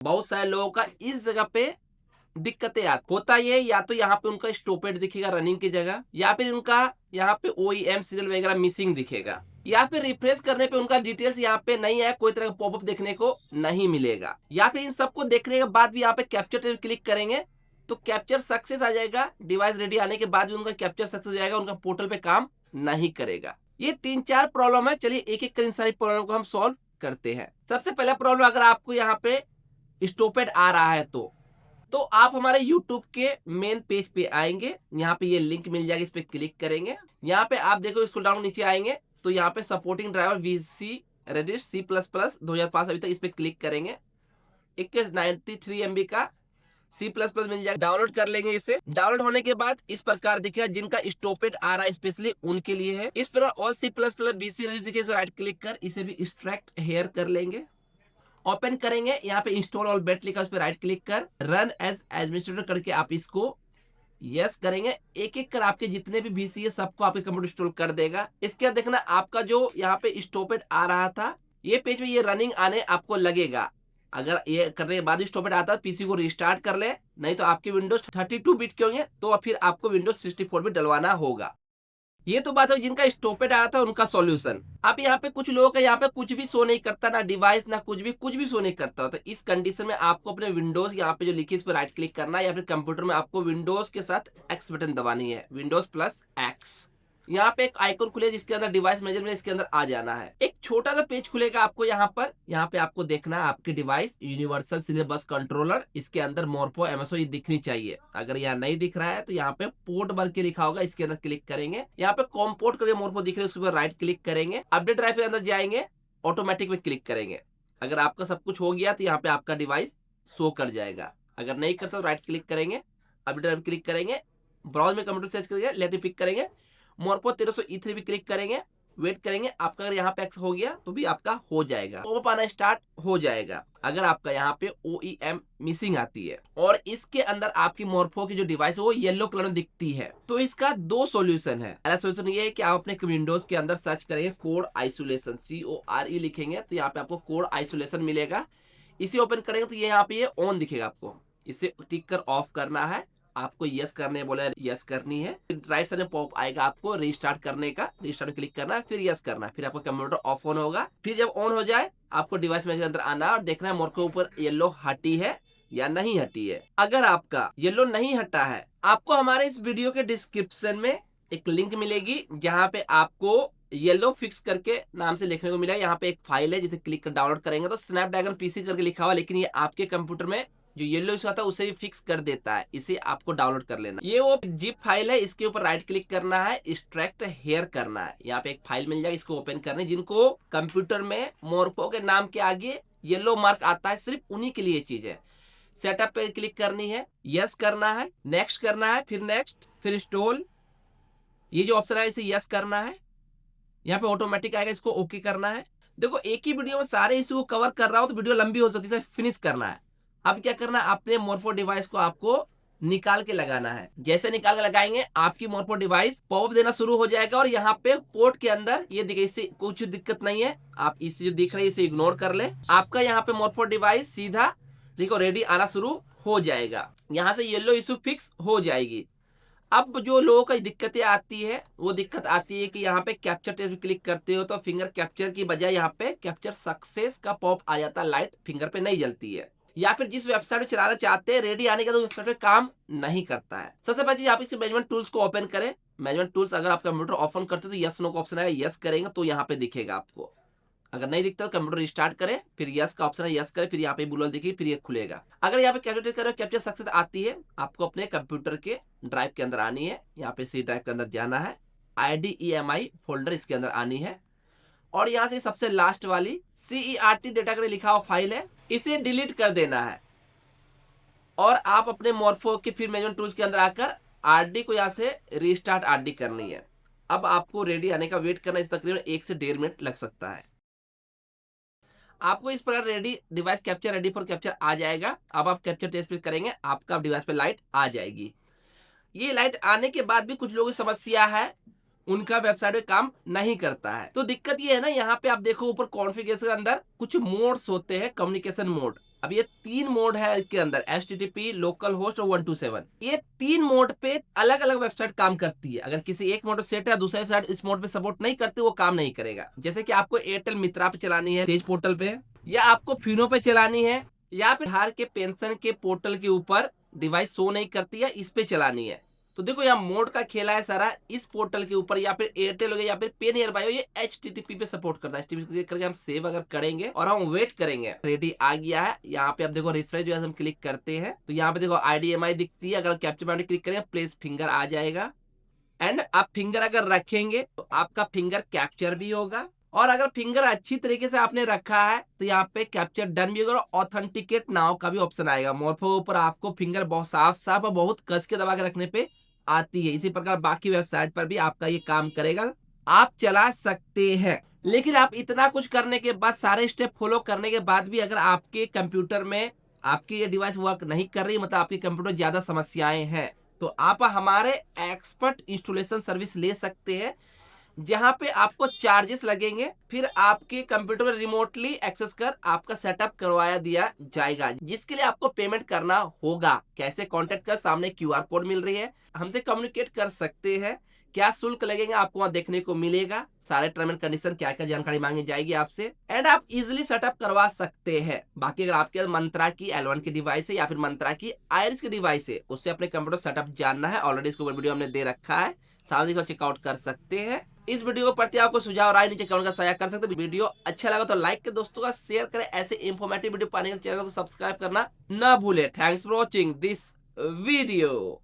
बहुत सारे लोगों का इस जगह पे दिक्कतें आती होता ये, या तो यहाँ पे उनका स्टॉपेड दिखेगा रनिंग की जगह, या फिर उनका यहाँ पे OEM सीरियल वगैरह मिसिंग दिखेगा, या फिर रिफ्रेश करने पे उनका डिटेल्स यहाँ पे नहीं है, कोई तरह का पॉपअप देखने को नहीं मिलेगा, या फिर इन सबको देखने के बाद भी यहाँ पे कैप्चर क्लिक करेंगे तो कैप्चर सक्सेस आ जाएगा। डिवाइस रेडी आने के बाद भी उनका कैप्चर सक्सेस हो जाएगा, उनका पोर्टल पे काम नहीं करेगा। ये 3-4 प्रॉब्लम है। चलिए एक एक कर इन सारी प्रॉब्लम को हम सॉल्व करते हैं। सबसे पहला प्रॉब्लम, अगर आपको यहाँ पे स्टॉपेड आ रहा है तो आप हमारे YouTube के मेन पेज पे आएंगे, यहाँ पे ये लिंक मिल जाएगा, इस पे क्लिक करेंगे। यहाँ पे आप देखो स्क्रॉल डाउन नीचे आएंगे तो यहाँ पे supporting driver VC Redis C++ 2005 अभी तक, इस पे क्लिक करेंगे। 93 MB का C++ मिल जाएगा, डाउनलोड कर लेंगे इसे। डाउनलोड होने के बाद इस प्रकार दिखेगा, जिनका स्टॉपेड आ रहा है स्पेशली उनके लिए है। इस पर ऑल C++ VC Redis दिखे, राइट क्लिक कर इसे भी एक्सट्रैक्ट हेयर कर लेंगे। ओपन करेंगे, यहाँ पे इंस्टॉल ऑल बेट लिखा, उस पर राइट क्लिक कर रन एज एडमिनिस्ट्रेटर करके आप इसको यस करेंगे। एक एक कर आपके जितने भी VC है सबको आपके कंप्यूटर इंस्टॉल कर देगा। इसके बाद देखना आपका जो यहाँ पे स्टॉपेड आ रहा था, ये पेज में ये रनिंग आने आपको लगेगा। अगर ये करने के बाद स्टॉपेड आता है पीसी को रिस्टार्ट कर ले, नहीं तो आपके विंडोज 32 बिट के होंगे तो फिर आपको विंडोज 64 भी डलवाना होगा। ये तो बात है जिनका स्टॉपेड आया था उनका सॉल्यूशन। अब यहाँ पे कुछ लोगों का यहाँ पे कुछ भी शो नहीं करता, ना डिवाइस ना कुछ भी शो नहीं करता। तो इस कंडीशन में आपको अपने विंडोज यहाँ पे जो लिखी इस पर राइट क्लिक करना है, या फिर कंप्यूटर में आपको विंडोज के साथ X बटन दबानी है, विंडोज प्लस X। यहाँ पे एक आइकन खुले जिसके अंदर डिवाइस मैनेजमेंट, इसके अंदर आ जाना है। एक छोटा सा पेज खुलेगा आपको यहाँ पर। यहाँ पे आपको देखना है आपकी device universal serial bus controller, इसके अंदर मोरपो MSO ये दिखनी चाहिए। अगर यहाँ नहीं दिख रहा है तो यहाँ पे पोर्ट भर के लिखा होगा, इसके अंदर क्लिक करेंगे। यहाँ पे कॉम पोर्ट करके मोरपो दिख रहा है, उसके ऊपर राइट क्लिक करेंगे। अपडेट ड्राइव के अंदर जाएंगे, ऑटोमेटिक में क्लिक करेंगे। अगर आपका सब कुछ हो गया तो यहाँ पे आपका डिवाइस शो कर जाएगा। अगर नहीं करता तो राइट क्लिक करेंगे, अपडेट ड्राइव क्लिक करेंगे, ब्राउज में कंप्यूटर सर्च करेंगे, लेट पिक करेंगे, मोरपो 1300 E3 भी क्लिक करेंगे, वेट करेंगे। आपका अगर यहाँ पे एक्स हो गया तो भी आपका हो जाएगा, पॉपअप आना स्टार्ट हो जाएगा। अगर आपका यहाँ पे OEM मिसिंग आती है और इसके अंदर आपकी मोरपो की जो डिवाइस है वो येलो कलर में दिखती है, तो इसका 2 सॉल्यूशन है। पहला सॉल्यूशन ये है कि आप अपने विंडोज के अंदर सर्च करेंगे कोड आइसोलेशन, CORE लिखेंगे तो यहाँ पे आपको कोड आइसोलेशन मिलेगा। इसे ओपन करेंगे तो ये यहाँ पे ये ऑन दिखेगा, आपको इसे टिक कर ऑफ करना है। आपको यस करने बोला है, यस करनी है। राइट साइड में पॉप आएगा आपको रिस्टार्ट करने का, रिस्टार्ट क्लिक करना है, फिर यस करना है, फिर आपका कंप्यूटर ऑफ ऑन होगा। फिर जब ऑन हो जाए आपको डिवाइस में अंदर आना है और देखना है मोर के ऊपर येलो हटी है या नहीं हटी है। अगर आपका येलो नहीं हटा है, आपको हमारे इस वीडियो के डिस्क्रिप्शन में एक लिंक मिलेगी जहां पे आपको येलो फिक्स करके नाम से लिखने को मिला है। यहाँ पे एक फाइल है जिसे क्लिक कर डाउनलोड करेंगे तो स्नैपड्रैगन PC करके लिखा हुआ, लेकिन ये आपके कंप्यूटर में जो येलो इशू आता है उसे भी फिक्स कर देता है। इसे आपको डाउनलोड कर लेना। ये वो जिप फाइल है, इसके ऊपर राइट क्लिक करना है, एक्सट्रैक्ट हेयर करना है। यहाँ पे एक फाइल मिल जाएगी, इसको ओपन करना है। जिनको कंप्यूटर में मोरपो के नाम के आगे येलो मार्क आता है सिर्फ उन्हीं के लिए चीज है। सेटअप पे क्लिक करनी है, यस करना है, नेक्स्ट करना है, फिर नेक्स्ट, फिर इंस्टॉल, ये जो ऑप्शन है इसे यस करना है। यहाँ पे ऑटोमेटिक आएगा, इसको ओके करना है। देखो एक ही वीडियो में सारे इशू को कवर कर रहा हूं तो वीडियो लंबी हो सकती है, फिनिश करना है। अब क्या करना है, अपने मोरपो डिवाइस को आपको निकाल के लगाना है। जैसे निकाल के लगाएंगे आपकी मोरपो डिवाइस पॉपअप देना शुरू हो जाएगा और यहाँ पे पोर्ट के अंदर ये दिखे, इससे कुछ दिक्कत नहीं है। आप इससे जो दिख रही है इसे इग्नोर कर ले। आपका यहाँ पे मोरपो डिवाइस सीधा देखो रेडी आना शुरू हो जाएगा, यहाँ से येलो इशू फिक्स हो जाएगी। अब जो लोगों को दिक्कतें आती है वो दिक्कत आती है कि यहाँ पे कैप्चर टेस्ट भी क्लिक करते हो तो फिंगर कैप्चर की बजाय यहाँ पे कैप्चर सक्सेस का पॉप आ जाता है, लाइट फिंगर पे नहीं जलती है। या फिर जिस वेबसाइट पे चलाना चाहते हैं रेडी आने का तो वेबसाइट पे काम नहीं करता है। सबसे पहली चीज आप इसके मैनेजमेंट टूल्स को ओपन करें। मैनेजमेंट टूल्स अगर आप कंप्यूटर ओपन करते हो तो यस नो का ऑप्शन आएगा, यस करेंगे तो यहाँ पे दिखेगा आपको। अगर नहीं दिखता तो कंप्यूटर रिस्टार्ट करें, फिर यस का ऑप्शन है, यस करें, फिर यहाँ पे बुलर दिखेगी, फिर ये खुलेगा। अगर यहाँ पे कैप्चर करें, कैप्चर सक्सेस आती है, आपको अपने कंप्यूटर के ड्राइव के अंदर आनी है। यहाँ पे सी ड्राइव के अंदर जाना है, IDEMI फोल्डर इसके अंदर आनी है और यहाँ से सबसे लास्ट वाली CERT डेटा के लिखा हुआ फाइल है, इसे डिलीट कर देना है। और आप अपने मोरफो के फिर मैनेजमेंट टूल्स के अंदर आकर RD को यहाँ से रिस्टार्ट RD करनी है। अब आपको रेडी आने का वेट करना, इस तकरीबन 1 से 1.5 मिनट लग सकता है। आपको इस प्रकार ready device capture ready for capture आ जाएगा। अब आप कैप्चर टेस्ट पे करेंगे, आपका डिवाइस पे लाइट आ जाएगी। ये लाइट आने के बाद भी कुछ लोगों की समस्या है, उनका वेबसाइट पे काम नहीं करता है। तो दिक्कत ये है ना, यहाँ पे आप देखो ऊपर कॉन्फ़िगरेशन के अंदर कुछ मोड्स होते हैं, कम्युनिकेशन मोड। अब ये 3 मोड है इसके अंदर, HTTP, लोकल होस्ट और 127। ये 3 मोड पे अलग अलग वेबसाइट काम करती है। अगर किसी एक मोड सेट है, दूसरा वेबसाइट इस मोड पे सपोर्ट नहीं करती, वो काम नहीं करेगा। जैसे कि आपको एयरटेल मित्रा पे चलानी है तेज पोर्टल पे, या आपको फिनो पे चलानी है, या फिर बिहार के पेंशन के पोर्टल के ऊपर डिवाइस शो नहीं करती है, इस पे चलानी है। तो देखो यहाँ मोड का खेला है सारा इस पोर्टल के ऊपर, या फिर एयरटेल हो गया या फिर पे नियर बाय हो, ये HTTP पे सपोर्ट करता है। HTTP करके हम सेव अगर करेंगे और हम वेट करेंगे, रेडी आ गया है। यहाँ पे आप देखो रिफ्रेश जो है हम क्लिक करते हैं तो यहाँ पे देखो IDMI दिखती है। अगर कैप्चर पॉइंट क्लिक करेंगे प्लेस फिंगर आ जाएगा, एंड आप फिंगर अगर रखेंगे तो आपका फिंगर कैप्चर भी होगा। और अगर फिंगर अच्छी तरीके से आपने रखा है तो यहाँ पे कैप्चर डन भी होगा और ऑथेंटिकेट नाउ का भी ऑप्शन आएगा। मोरफो ऊपर आपको फिंगर बहुत साफ साफ और बहुत कस के दबा के रखने पे आती है। इसी प्रकार बाकी वेबसाइट पर भी आपका ये काम करेगा, आप चला सकते हैं। लेकिन आप इतना कुछ करने के बाद, सारे स्टेप फॉलो करने के बाद भी अगर आपके कंप्यूटर में आपकी ये डिवाइस वर्क नहीं कर रही, मतलब आपके कंप्यूटर ज्यादा समस्याएं हैं, तो आप हमारे एक्सपर्ट इंस्टॉलेशन सर्विस ले सकते हैं, जहां पे आपको चार्जेस लगेंगे। फिर आपके कंप्यूटर में रिमोटली एक्सेस कर आपका सेटअप करवाया दिया जाएगा, जिसके लिए आपको पेमेंट करना होगा। कैसे कांटेक्ट कर, सामने QR कोड मिल रही है, हमसे कम्युनिकेट कर सकते हैं। क्या शुल्क लगेगा आपको वहां देखने को मिलेगा, सारे टर्म एंड कंडीशन, क्या क्या जानकारी मांगी जाएगी आपसे, एंड आप इजिली सेटअप करवा सकते हैं। बाकी अगर आपके मंत्रा की L1 की डिवाइस है या फिर मंत्रा की आयरिस की डिवाइस है, उससे अपने कंप्यूटर सेटअप जानना है, ऑलरेडी इसके ऊपर वीडियो हमने दे रखा है, सामने को चेकआउट कर सकते हैं। इस वीडियो को प्रति आपको सुझाव राय नीचे कमेंट कर साझा कर सकते हैं। वीडियो अच्छा लगा तो लाइक कर, दोस्तों का शेयर करें। ऐसे इंफॉर्मेटिव वीडियो पाने के चैनल को सब्सक्राइब करना ना भूले। Thanks for watching this video.